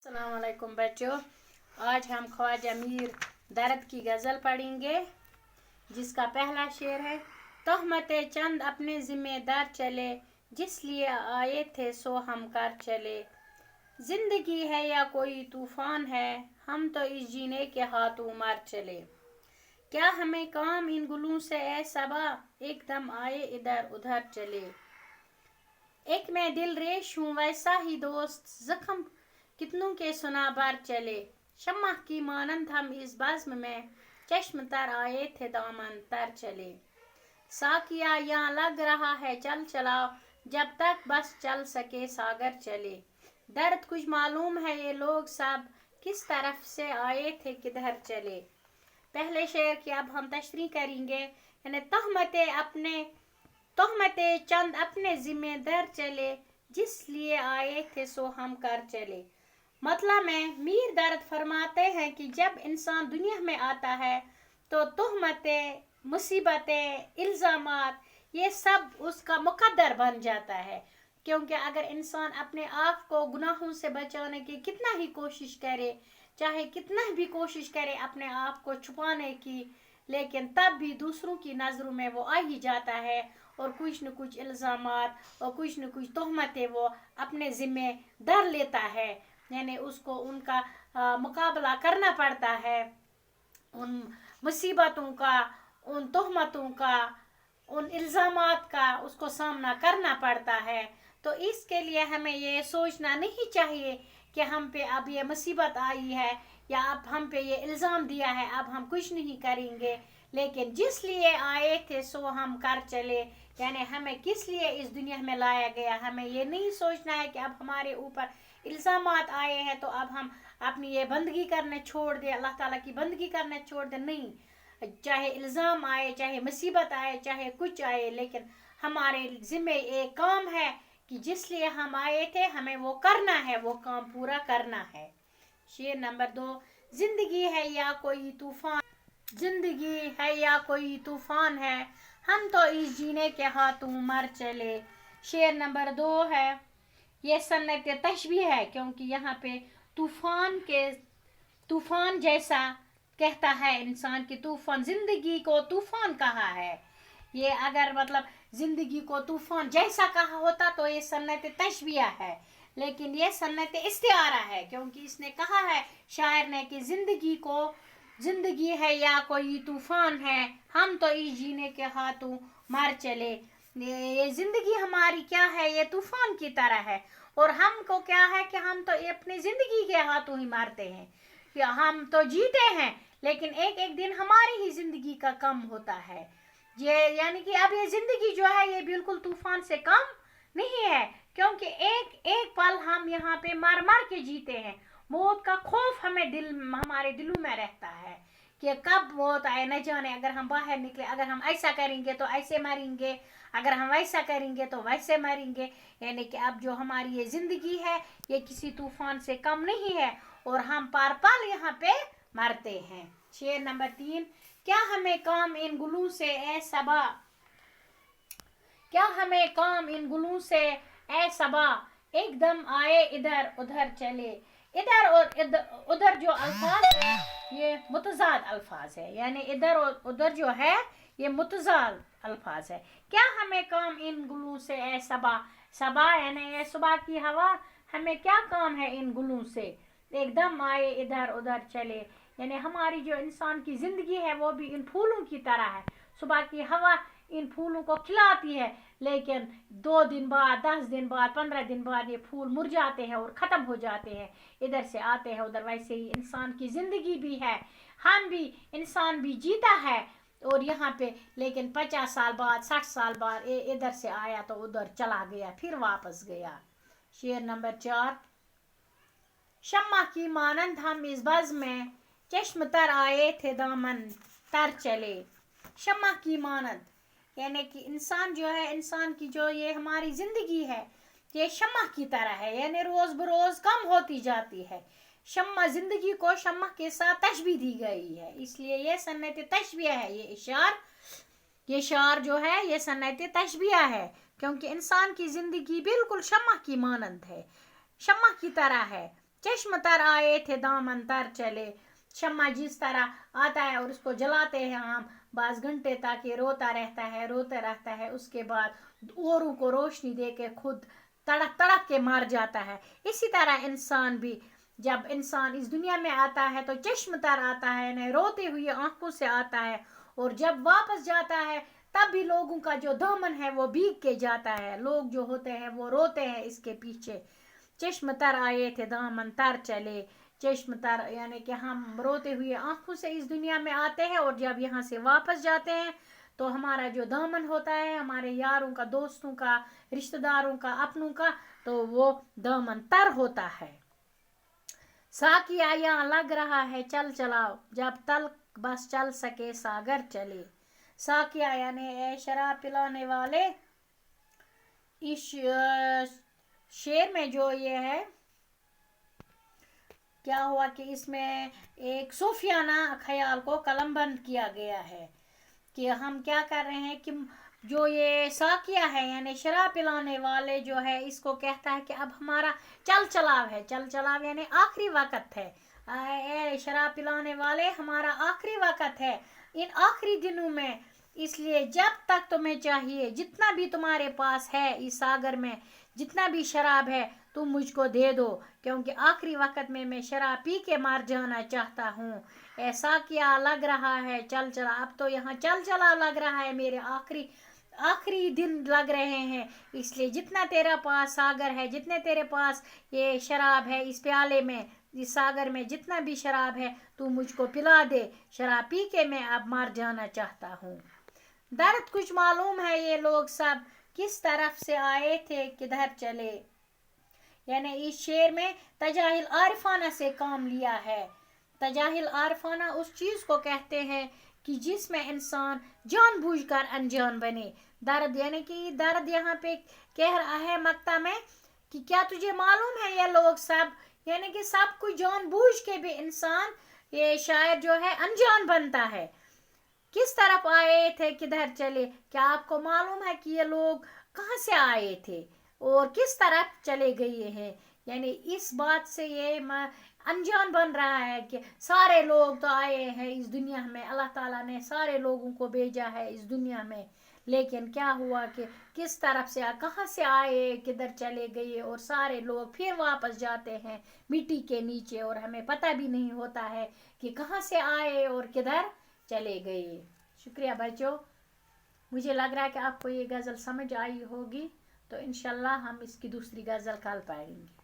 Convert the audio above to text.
अस्सलाम वालेकुम बच्चों, आज हम ख्वाजा मीर दर्द की गज़ल पढ़ेंगे जिसका पहला शेर है। तहमते चंद अपने जिम्मेदार चले, जिस लिए आए थे सो हम कर चले। जिंदगी है या कोई तूफान है, हम तो इस जीने के हाथों मर चले। क्या हमें काम इन गुलों से ए सबा, एकदम आए इधर उधर चले। एक मैं दिल रेश हूँ वैसा ही दोस्त, जख्म कितनों के सुना बार चले। शम्मा की मानंद हम इस बज़्म में, चश्म तर आए थे दामन तर चले। साकिया यहाँ लग रहा है चल चलाओ, जब तक बस चल सके सागर चले। दर्द कुछ मालूम है ये लोग सब, किस तरफ से आए थे किधर चले। पहले शेर की अब हम तशरीह करेंगे। यानी तहमते चंद अपने जिम्मेदार चले, जिस लिए आए थे सो हम कर चले। मतलब में मीर दर्द फरमाते हैं कि जब इंसान दुनिया में आता है तो तहमतें, मुसीबतें, इल्ज़ामात ये सब उसका मुकद्दर बन जाता है। क्योंकि अगर इंसान अपने आप को गुनाहों से बचाने की कितना ही कोशिश करे, चाहे कितना भी कोशिश करे अपने आप को छुपाने की, लेकिन तब भी दूसरों की नज़रों में वो आ ही जाता है और कुछ न कुछ इल्ज़ामात और कुछ न कुछ तहमतें वो अपने ज़िम्मे धर लेता है। यानी उसको उनका मुकाबला करना पड़ता है, उन मुसीबतों का, उन तहमतों का, उन इल्ज़ामात का उसको सामना करना पड़ता है। तो इसके लिए हमें ये सोचना नहीं चाहिए कि हम पे अब ये मुसीबत आई है या अब हम पे ये इल्ज़ाम दिया है, अब हम कुछ नहीं करेंगे। लेकिन जिस लिए आए थे सो हम कर चले। यानी हमें किस लिए इस दुनिया में लाया गया, हमें ये नहीं सोचना है कि अब हमारे ऊपर इल्ज़ामात आए हैं तो अब हम अपनी ये बंदगी करने छोड़ दें, अल्लाह ताला की बंदगी करने छोड़ दें। नहीं, चाहे इल्ज़ाम आए, चाहे मुसीबत आए, चाहे कुछ आए, लेकिन हमारे ज़िम्मे एक काम है कि जिस लिए हम आए थे हमें वो करना है, वो काम पूरा करना है। शेर नंबर 2। जिंदगी है या कोई तूफान, जिंदगी है या कोई तूफान है, हम तो इस जीने के हाथों मर चले। शेर नंबर 2 है, ये सन्नत तशबीह है क्योंकि यहाँ पे तूफान जैसा कहता है इंसान की तूफान, जिंदगी को तूफान कहा है। ये अगर मतलब जिंदगी को तूफान जैसा कहा होता तो ये सन्नत तशबीह है, लेकिन ये सन्नत इस्तिआरा है क्योंकि इसने कहा है शायर ने कि जिंदगी है या कोई तूफान है, हम तो इस जीने के हाथों मर चले। ये जिंदगी हमारी क्या है, ये तूफान की तरह है और हमको क्या है कि हम तो अपनी जिंदगी के हाथों ही मारते हैं। या हम तो जीते हैं लेकिन एक एक दिन हमारी ही जिंदगी का कम होता है। ये यानी कि अब ये जिंदगी जो है ये बिल्कुल तूफान से कम नहीं है, क्योंकि एक एक पल हम यहाँ पे मार मार के जीते हैं। मौत का खौफ हमारे दिलों में रहता है कि कब मौत आए न जाने। अगर हम बाहर निकले, अगर हम ऐसा करेंगे तो ऐसे मरेंगे, अगर हम वैसा करेंगे तो वैसे मरेंगे। यानी कि अब जो हमारी ये ज़िंदगी है ये किसी तूफान से कम नहीं है और हम पार पल यहाँ पे मरते हैं। शेर नंबर 3। क्या हमें काम इन गुलों से ए सबा, क्या हमें काम इन गुलों से ए सबा, एकदम आए इधर उधर चले। इधर और उधर जो अल्फाज है ये मुतज़ाद अल्फाज है, यानी इधर और उधर जो है ये मुतज़ाद अल्फाज है। क्या हमें काम इन गुलों से ए सबा, सबा यानी ये सुबह की हवा, हमें क्या काम है इन गुलों से, एकदम आए इधर उधर चले। यानी हमारी जो इंसान की ज़िंदगी है वो भी इन फूलों की तरह है। सुबह की हवा इन फूलों को खिलाती है, लेकिन 2 दिन बाद, 10 दिन बाद, 15 दिन बाद ये फूल मुरझाते हैं और ख़त्म हो जाते हैं, इधर से आते हैं उधर। वैसे ही इंसान की ज़िंदगी भी है, हम भी, इंसान भी जीता है और यहाँ पे, लेकिन 50 साल बाद, 60 साल बाद इधर से आया तो उधर चला गया, फिर वापस गया। शेर नंबर 4। शम्मा की मानंद हम इस बज़्म में, चश्म तर आए थे दामन तर चले। शम्मा की मानंद यानी कि इंसान जो है, इंसान की जो ये हमारी ज़िंदगी है ये शम्मा की तरह है, यानी रोज़ बरोज़ कम होती जाती है। शम्मा, ज़िंदगी को शम्मा के साथ तशबीह दी गई है, इसलिए ये सन्नत तशबीह है। ये शार जो है ये सन्नत तशबीह है क्योंकि इंसान की ज़िंदगी बिल्कुल शम्मा की मानंद है, शम्मा की तरह है। चश्म तर आए थे दामन तर चले। शम्मा जिस तरह आता है और उसको जलाते हैं हम 22 घंटे तक, ये रोता रहता है, उसके बाद औरों को रोशनी दे के खुद तड़क तड़क के मर जाता है। इसी तरह इंसान भी, जब इंसान इस दुनिया में आता है तो चश्म तर आता है, यानी रोते हुए आंखों से आता है, और जब वापस जाता है तब भी लोगों का जो दामन है वो भीग के जाता है। लोग जो होते हैं वो रोते हैं इसके पीछे। चश्म तर आए थे दामन तर चले। चश्म तर यानी कि हम रोते हुए आंखों से इस दुनिया में आते हैं, और जब यहाँ से वापस जाते हैं तो हमारा जो दामन होता है, हमारे यारों का, दोस्तों का, रिश्तेदारों का, अपनों का, तो वो दामन तर होता है। साकिया यहाँ लग रहा है चल चलाओ, जब तक बस चल सके सागर चले। साकिया यानी शराब पिलाने वाले। इस शेर में जो ये है, क्या हुआ कि इसमें एक सूफियाना ख्याल को कलमबंद किया गया है कि हम क्या कर रहे हैं कि जो ये साकिया है यानी शराब पिलाने वाले जो है, इसको कहता है कि अब हमारा चल चलाव है। चल चलाव यानी आखिरी वक्त है। शराब पिलाने वाले, हमारा आखिरी वक्त है इन आखिरी दिनों में, इसलिए जब तक तुम्हें चाहिए, जितना भी तुम्हारे पास है इस सागर में, जितना भी शराब है तुम मुझको दे दो, क्योंकि आखिरी वक्त में मैं शराब पी के मर जाना चाहता हूँ। ऐसा क्या लग रहा है चल चला, अब तो यहाँ चल चला लग रहा है, मेरे आखिरी दिन लग रहे हैं, इसलिए जितना तेरा पास सागर है, जितने तेरे पास ये शराब है इस प्याले में, इस सागर में जितना भी शराब है तू मुझको पिला दे, शराब पी के मैं अब मर जाना चाहता हूँ। दर्द कुछ मालूम है ये लोग सब किस तरफ से आए थे किधर चले। यानी इस शेर में तजाहिल आरिफाना से काम लिया है। तजाहिल आरिफाना उस चीज़ को कहते हैं कि जिसमें इंसान जानबूझकर अनजान बने। दर्द यानी कि दर्द यहाँ पे कह रहा है मक्ता में कि क्या तुझे मालूम है ये लोग सब, यानी कि सब कुछ जानबूझ के भी इंसान, ये शायर जो है, अनजान बनता है। किस तरफ आए थे किधर चले, क्या आपको मालूम है कि ये लोग कहाँ से आए थे और किस तरफ चले गए हैं। यानी इस बात से ये अनजान बन रहा है कि सारे लोग तो आए हैं इस दुनिया में, अल्लाह ताला ने सारे लोगों को भेजा है इस दुनिया में, लेकिन क्या हुआ कि किस तरफ से, कहाँ से आए, किधर चले गए, और सारे लोग फिर वापस जाते हैं मिट्टी के नीचे, और हमें पता भी नहीं होता है कि कहाँ से आए और किधर चले गए। शुक्रिया बच्चों, मुझे लग रहा है कि आपको ये गज़ल समझ आई होगी, तो इंशाल्लाह हम इसकी दूसरी गज़ल कल पढ़ेंगे।